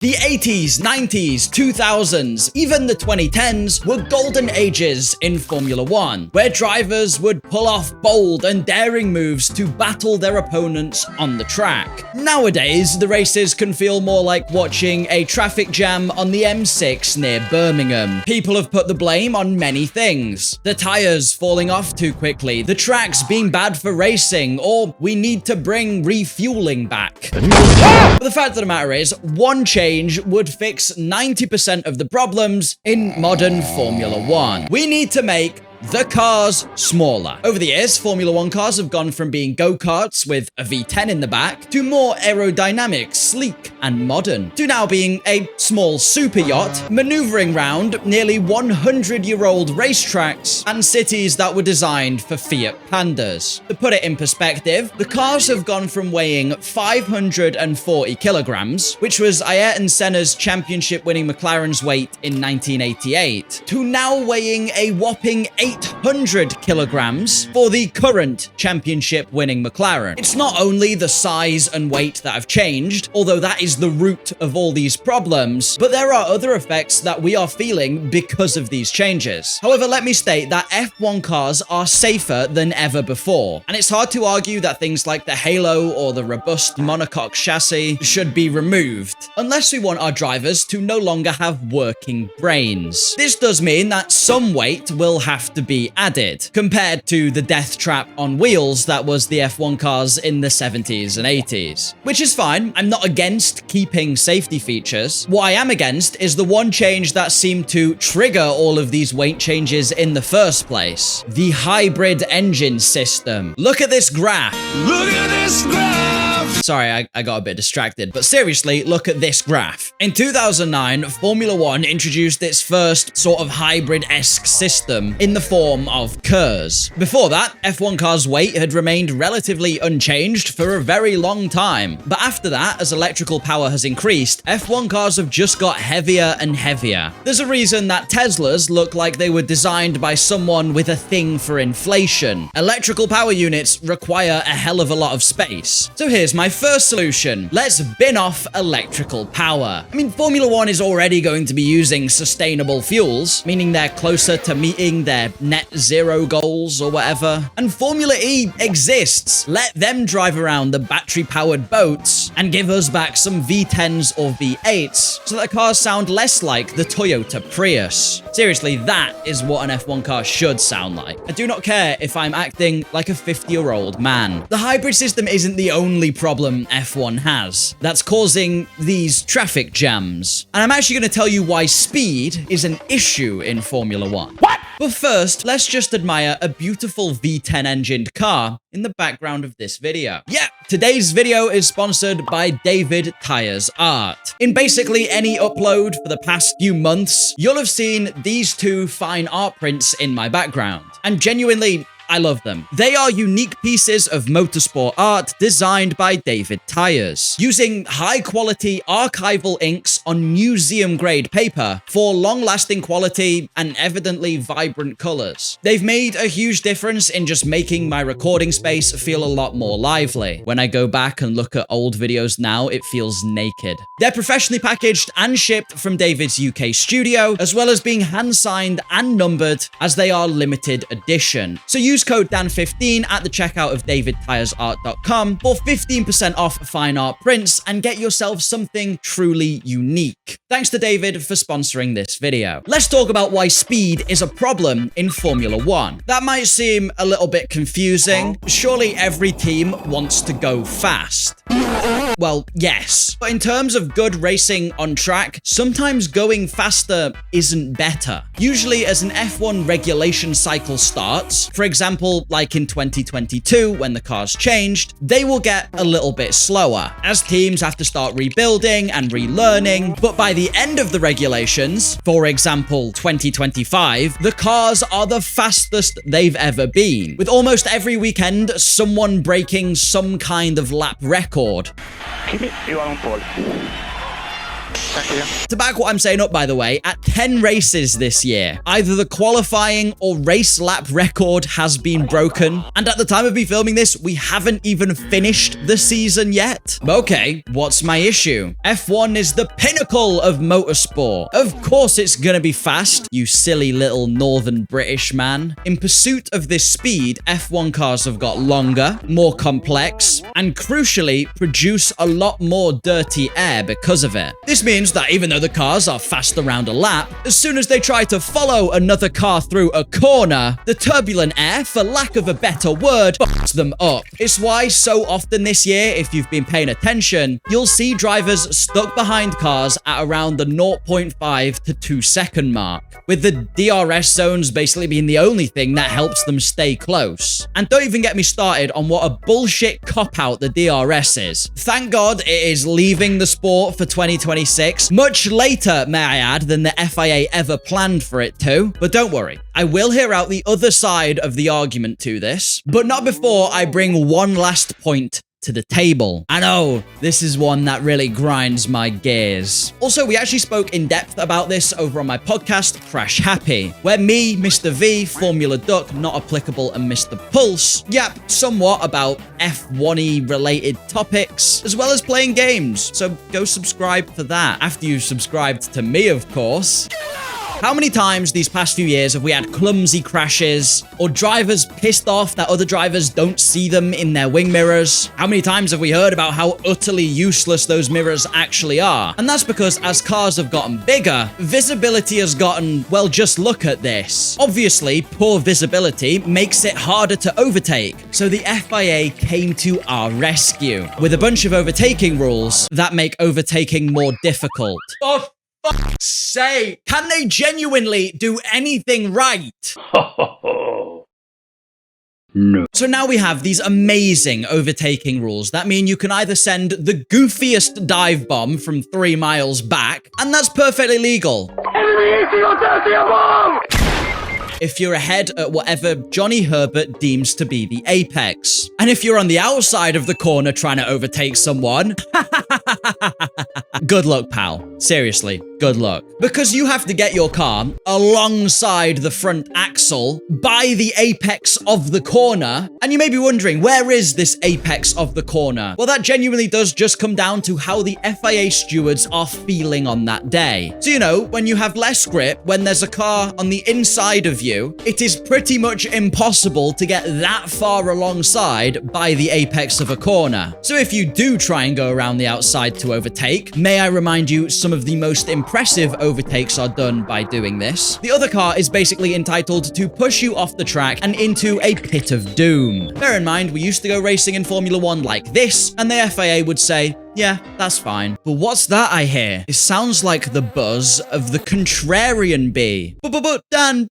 The 80s, 90s, 2000s, even the 2010s were golden ages in Formula One, where drivers would pull off bold and daring moves to battle their opponents on the track. Nowadays, the races can feel more like watching a traffic jam on the M6 near Birmingham. People have put the blame on many things. The tires falling off too quickly, the tracks being bad for racing, or we need to bring refueling back. But the fact of the matter is, one change would fix 90% of the problems in modern Formula One. We need to make the cars smaller. Over the years, Formula One cars have gone from being go-karts with a V10 in the back to more aerodynamic, sleek, and modern, to now being a small super yacht, maneuvering round nearly 100-year-old racetracks and cities that were designed for Fiat Pandas. To put it in perspective, the cars have gone from weighing 540 kilograms, which was Ayrton Senna's championship-winning McLaren's weight in 1988, to now weighing a whopping 800 kilograms for the current championship-winning McLaren. It's not only the size and weight that have changed, although that is the root of all these problems, but there are other effects that we are feeling because of these changes. However, let me state that F1 cars are safer than ever before, and it's hard to argue that things like the halo or the robust monocoque chassis should be removed, unless we want our drivers to no longer have working brains. This does mean that some weight will have to be added, compared to the death trap on wheels that was the F1 cars in the 70s and 80s. Which is fine, I'm not against keeping safety features. What I am against is the one change that seemed to trigger all of these weight changes in the first place: the hybrid engine system. Look at this graph. Look at this graph! Sorry, I got a bit distracted, but seriously, look at this graph. In 2009, Formula One introduced its first sort of hybrid-esque system in the form of KERS. Before that, F1 cars' weight had remained relatively unchanged for a very long time. But after that, as electrical power has increased, F1 cars have just got heavier and heavier. There's a reason that Teslas look like they were designed by someone with a thing for inflation. Electrical power units require a hell of a lot of space. So here's my first solution. Let's bin off electrical power. I mean, Formula One is already going to be using sustainable fuels, meaning they're closer to meeting their net zero goals or whatever. And Formula E exists. Let them drive around the battery-powered boats and give us back some V10s or V8s so that cars sound less like the Toyota Prius. Seriously, that is what an F1 car should sound like. I do not care if I'm acting like a 50-year-old man. The hybrid system isn't the only problem F1 has that's causing these traffic jams. And I'm actually going to tell you why speed is an issue in Formula One. What? But first, let's just admire a beautiful V10 engined car in the background of this video. Yeah, today's video is sponsored by David Tires Art. In basically any upload for the past few months, you'll have seen these two fine art prints in my background. And genuinely, I love them. They are unique pieces of motorsport art designed by David Tires, using high-quality archival inks on museum-grade paper for long-lasting quality and evidently vibrant colors. They've made a huge difference in just making my recording space feel a lot more lively. When I go back and look at old videos now, it feels naked. They're professionally packaged and shipped from David's UK studio, as well as being hand-signed and numbered, as they are limited edition. So use code Dan15 at the checkout of davidtiresart.com for 15% off fine art prints and get yourself something truly unique. Thanks to David for sponsoring this video. Let's talk about why speed is a problem in Formula One. That might seem a little bit confusing. Surely every team wants to go fast. Well, yes. But in terms of good racing on track, sometimes going faster isn't better. Usually as an F1 regulation cycle starts, for example, like in 2022 when the cars changed, they will get a little bit slower as teams have to start rebuilding and relearning. But by the end of the regulations, for example, 2025, the cars are the fastest they've ever been, with almost every weekend someone breaking some kind of lap record. Kimi, you are on pole. Thank you. To back what I'm saying up, by the way, at 10 races this year, either the qualifying or race lap record has been broken. And at the time of me filming this, we haven't even finished the season yet. Okay, what's my issue? F1 is the pinnacle of motorsport. Of course it's gonna be fast, you silly little northern British man. In pursuit of this speed, F1 cars have got longer, more complex, and crucially, produce a lot more dirty air because of it. This means that even though the cars are fast around a lap, as soon as they try to follow another car through a corner, the turbulent air, for lack of a better word, fucks them up. It's why so often this year, if you've been paying attention, you'll see drivers stuck behind cars at around the 0.5 to 2 second mark, with the DRS zones basically being the only thing that helps them stay close. And don't even get me started on what a bullshit cop-out the DRS is. Thank God it is leaving the sport for 2026, much later, may I add, than the FIA ever planned for it to. But don't worry, I will hear out the other side of the argument to this, but not before I bring one last point to the table. I know, this is one that really grinds my gears. Also, we actually spoke in depth about this over on my podcast, Crash Happy, where me, Mr. V, Formula Duck, Not Applicable, and Mr. Pulse yap somewhat about F1-y related topics, as well as playing games. So go subscribe for that. After you've subscribed to me, of course. How many times these past few years have we had clumsy crashes or drivers pissed off that other drivers don't see them in their wing mirrors? How many times have we heard about how utterly useless those mirrors actually are? And that's because as cars have gotten bigger, visibility has gotten, well, just look at this. Obviously, poor visibility makes it harder to overtake. So the FIA came to our rescue with a bunch of overtaking rules that make overtaking more difficult. For fuck's sake, can they genuinely do anything right? No. So now we have these amazing overtaking rules that mean you can either send the goofiest dive bomb from 3 miles back, and that's perfectly legal, if you're ahead at whatever Johnny Herbert deems to be the apex. And if you're on the outside of the corner trying to overtake someone, good luck, pal. Seriously, good luck. Because you have to get your car alongside the front axle by the apex of the corner. And you may be wondering, where is this apex of the corner? Well, that genuinely does just come down to how the FIA stewards are feeling on that day. So, you know, when you have less grip, when there's a car on the inside of you, it is pretty much impossible to get that far alongside by the apex of a corner. So if you do try and go around the outside to overtake, may I remind you, some of the most impressive overtakes are done by doing this. The other car is basically entitled to push you off the track and into a pit of doom. Bear in mind, we used to go racing in Formula 1 like this, and the FIA would say, yeah, that's fine. But what's that I hear? It sounds like the buzz of the contrarian bee. But Dan,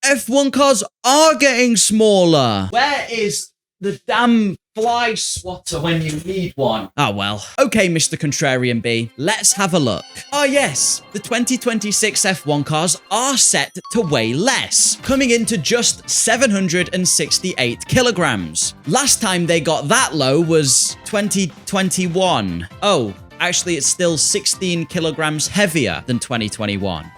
F1 cars are getting smaller. Where is the damn fly swatter when you need one? Oh, well. Okay, Mr. Contrarian Bee, let's have a look. Oh, yes. The 2026 F1 cars are set to weigh less, coming into just 768 kilograms. Last time they got that low was 2021. Oh, actually, it's still 16 kilograms heavier than 2021.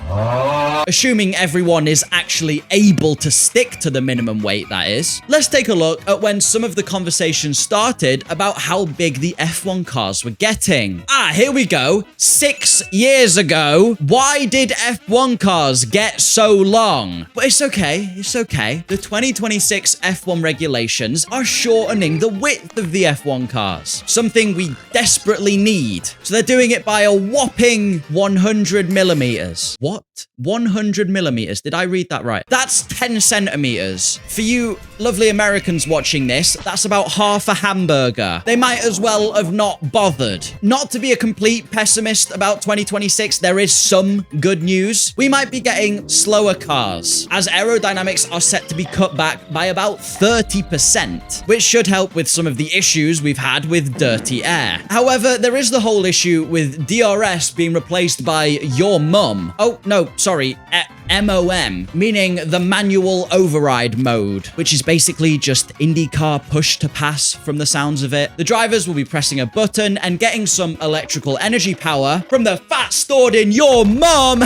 Assuming everyone is actually able to stick to the minimum weight, that is. Let's take a look at when some of the conversation started about how big the F1 cars were getting. Here we go. 6 years ago. Why did F1 cars get so long? But it's okay. It's okay. The 2026 F1 regulations are shortening the width of the F1 cars, something we desperately need. So they're doing it by a whopping 100 millimeters. What? 100 millimeters? Did I read that right? That's 10 centimeters. For you lovely Americans watching this, that's about half a hamburger. They might as well have not bothered. Not to be a complete pessimist about 2026, there is some good news. We might be getting slower cars, as aerodynamics are set to be cut back by about 30%, which should help with some of the issues we've had with dirty air. However, there is the whole issue with DRS being replaced by your mum. Oh, no, sorry, MOM, meaning the manual override mode, which is basically just IndyCar push to pass from the sounds of it. The drivers will be pressing a button and getting some electrical energy power from the fat stored in your mum.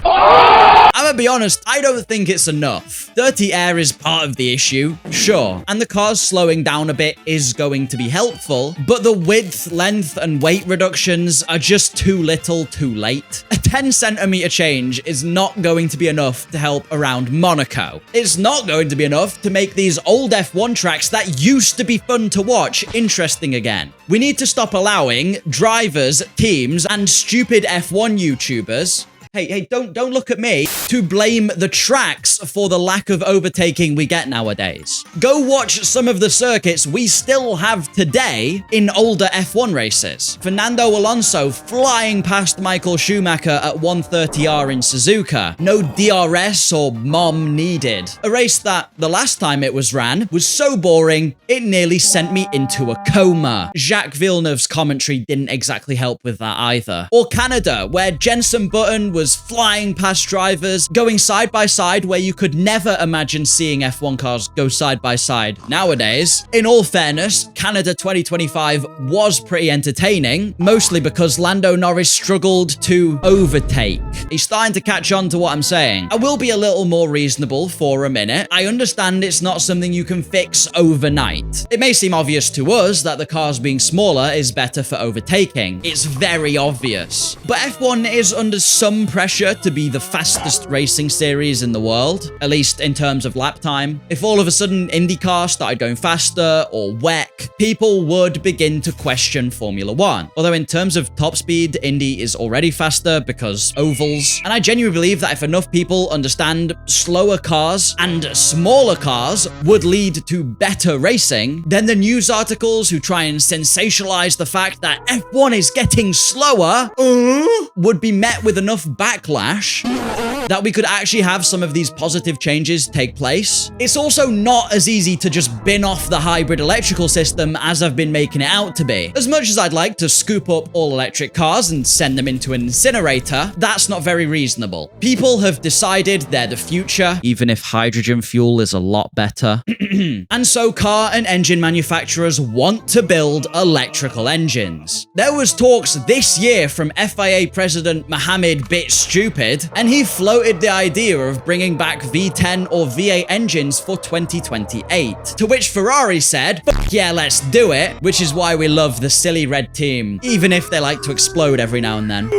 I'm gonna be honest, I don't think it's enough. Dirty air is part of the issue, sure, and the cars slowing down a bit is going to be helpful, but the width, length, and weight reductions are just too little too late. A 10cm change is not going to be enough to help around Monaco. It's not going to be enough to make these old F1 tracks that used to be fun to watch interesting again. We need to stop allowing drivers, teams, and stupid F1 YouTubers Hey, don't look at me to blame the tracks for the lack of overtaking we get nowadays. Go watch some of the circuits we still have today in older F1 races. Fernando Alonso flying past Michael Schumacher at 130R in Suzuka. No DRS or mom needed. A race that, the last time it was ran, was so boring, it nearly sent me into a coma. Jacques Villeneuve's commentary didn't exactly help with that either. Or Canada, where Jenson Button was flying past drivers, going side by side where you could never imagine seeing F1 cars go side by side nowadays. In all fairness, Canada 2025 was pretty entertaining, mostly because Lando Norris struggled to overtake. He's starting to catch on to what I'm saying. I will be a little more reasonable for a minute. I understand it's not something you can fix overnight. It may seem obvious to us that the cars being smaller is better for overtaking. It's very obvious. But F1 is under some pressure to be the fastest racing series in the world, at least in terms of lap time. If all of a sudden IndyCar started going faster, or WEC, people would begin to question Formula 1. Although in terms of top speed, Indy is already faster because ovals. And I genuinely believe that if enough people understand slower cars and smaller cars would lead to better racing, then the news articles who try and sensationalize the fact that F1 is getting slower would be met with enough backlash that we could actually have some of these positive changes take place. It's also not as easy to just bin off the hybrid electrical system as I've been making it out to be. As much as I'd like to scoop up all electric cars and send them into an incinerator, that's not very reasonable. People have decided they're the future, even if hydrogen fuel is a lot better. And so car and engine manufacturers want to build electrical engines. There was talks this year from FIA President Mohammed Bit Stupid, and he floated the idea of bringing back V10 or V8 engines for 2028. To which Ferrari said, "Fuck yeah, let's do it," which is why we love the silly red team, even if they like to explode every now and then.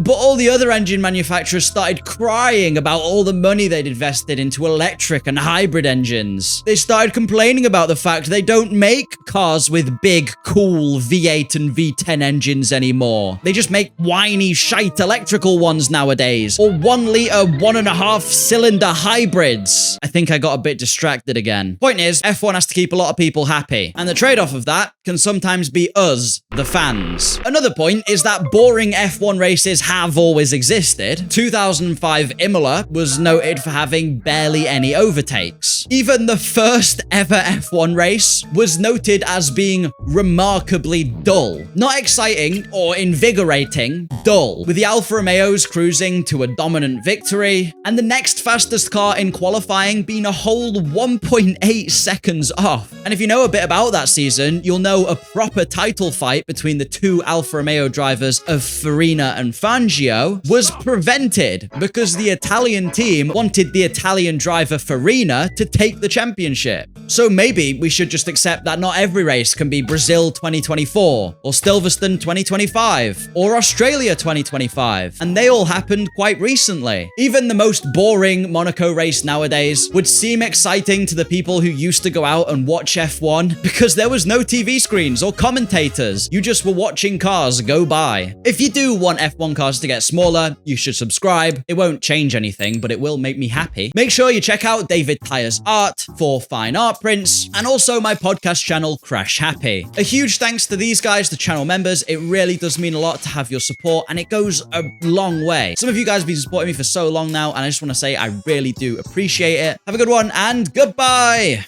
But all the other engine manufacturers started crying about all the money they'd invested into electric and hybrid engines. They started complaining about the fact they don't make cars with big, cool V8 and V10 engines anymore. They just make whiny, shite electrical ones nowadays, or 1 liter, 1.5 cylinder hybrids. I think I got a bit distracted again. Point is, F1 has to keep a lot of people happy, and the trade-off of that can sometimes be us, the fans. Another point is that boring F1 races have always existed. 2005 Imola was noted for having barely any overtakes. Even the first ever F1 race was noted as being remarkably dull. Not exciting or invigorating, dull. With the Alfa Romeos cruising to a dominant victory, and the next fastest car in qualifying being a whole 1.8 seconds off. And if you know a bit about that season, you'll know a proper title fight between the two Alfa Romeo drivers of Farina and Fangio was prevented because the Italian team wanted the Italian driver Farina to take the championship. So maybe we should just accept that not every race can be Brazil 2024, or Silverstone 2025, or Australia 2025, and they all happened quite recently. Even the most boring Monaco race nowadays would seem exciting to the people who used to go out and watch F1 because there was no TV screens or commentators. You just were watching cars go by. If you do want F1 cars to get smaller, you should subscribe. It won't change anything, but it will make me happy. Make sure you check out David Tyer's art for fine art prints, and also my podcast channel, Crash Happy. A huge thanks to these guys, the channel members. It really does mean a lot to have your support, and it goes a long way. Some of you guys have been supporting me for so long now, and I just want to say I really do appreciate it. Have a good one, and goodbye!